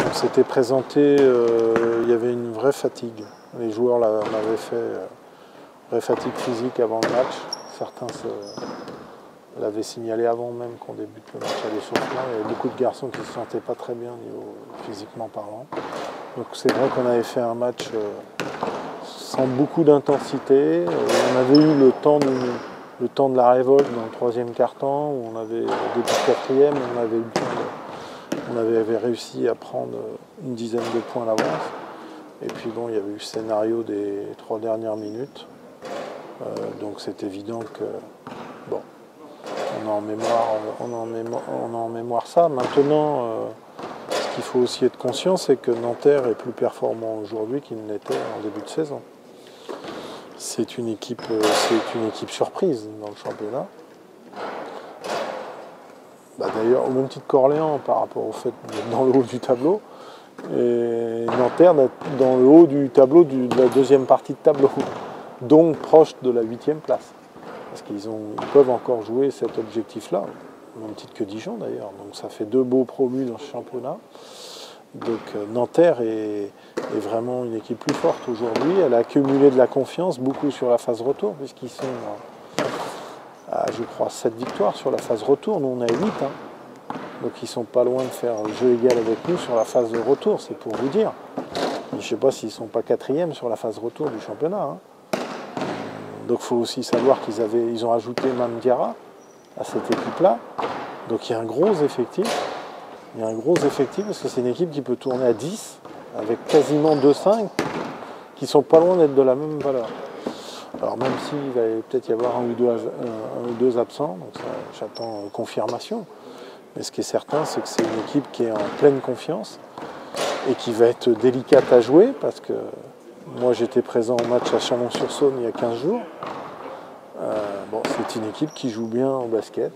On s'était présenté, il y avait une vraie fatigue. Les joueurs m'avaient fait vraie fatigue physique avant le match. Certains l'avaient signalé avant même qu'on débute le match à l'échauffement. Il y avait beaucoup de garçons qui ne se sentaient pas très bien physiquement parlant. Donc c'est vrai qu'on avait fait un match sans beaucoup d'intensité. On avait eu le temps de la révolte dans le troisième quart-temps, où on avait, au début de quatrième, on avait réussi à prendre une dizaine de points d'avance. Et puis bon, il y avait eu le scénario des 3 dernières minutes. Donc c'est évident que bon, on a en mémoire ça. Maintenant, ce qu'il faut aussi être conscient, c'est que Nanterre est plus performant aujourd'hui qu'il ne l'était en début de saison. C'est une équipe surprise dans le championnat. D'ailleurs, au même titre qu'Orléans par rapport au fait d'être dans le haut du tableau, et Nanterre dans le haut du tableau de la deuxième partie de tableau, donc proche de la 8e place. Parce qu'ils peuvent encore jouer cet objectif-là, au même titre que Dijon d'ailleurs. Donc ça fait 2 beaux promus dans ce championnat. Donc Nanterre est vraiment une équipe plus forte aujourd'hui. Elle a accumulé de la confiance, beaucoup sur la phase retour, puisqu'ils sont à, je crois, 7 victoires sur la phase retour. Nous, on a 8. Donc ils sont pas loin de faire jeu égal avec nous sur la phase de retour, c'est pour vous dire. Je ne sais pas s'ils ne sont pas 4e sur la phase retour du championnat. Donc il faut aussi savoir qu'ils ont ajouté Mandiara à cette équipe-là. Donc il y a un gros effectif. Il y a un gros effectif parce que c'est une équipe qui peut tourner à 10 avec quasiment 2-5 qui sont pas loin d'être de la même valeur. Alors même s'il va peut-être y avoir un ou deux absents, donc j'attends confirmation. Mais ce qui est certain, c'est que c'est une équipe qui est en pleine confiance et qui va être délicate à jouer parce que moi j'étais présent au match à Chalon-sur-Saône il y a 15 jours. C'est une équipe qui joue bien au basket.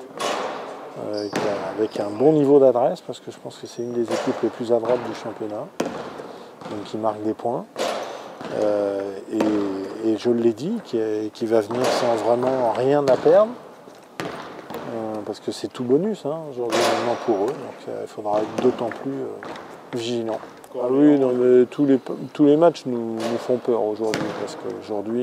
Avec un bon niveau d'adresse, parce que je pense que c'est une des équipes les plus adroites du championnat, donc qui marque des points. Et je l'ai dit, qui va venir sans vraiment rien à perdre, parce que c'est tout bonus aujourd'hui maintenant pour eux, donc il faudra être d'autant plus vigilant. Ah oui, non, mais tous les matchs nous font peur aujourd'hui, parce qu'aujourd'hui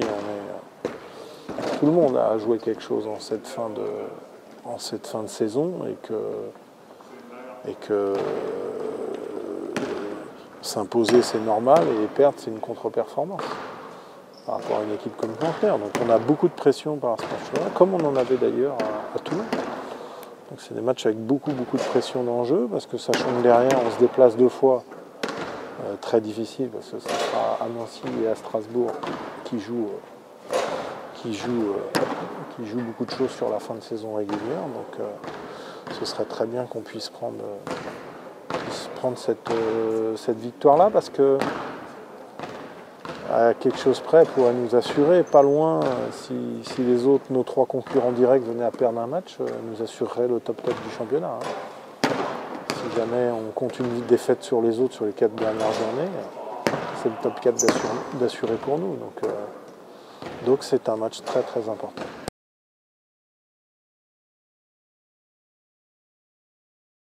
tout le monde a joué quelque chose en cette fin de saison et que s'imposer c'est normal et perdre c'est une contre-performance par rapport à une équipe comme Nanterre. Donc on a beaucoup de pression par ce match-là, comme on en avait d'ailleurs à Toulon. Donc c'est des matchs avec beaucoup de pression d'enjeu parce que sachant que derrière on se déplace 2 fois, très difficile parce que ce sera à Nancy et à Strasbourg qui jouent beaucoup de choses sur la fin de saison régulière, donc ce serait très bien qu'on puisse prendre cette victoire-là, parce que à quelque chose près pourrait nous assurer, pas loin, si les autres, nos 3 concurrents directs venaient à perdre un match, nous assurerait le top 4 du championnat. Si jamais on compte une défaite sur les autres sur les 4 dernières journées, c'est le top 4 d'assurer pour nous. Donc c'est un match très important.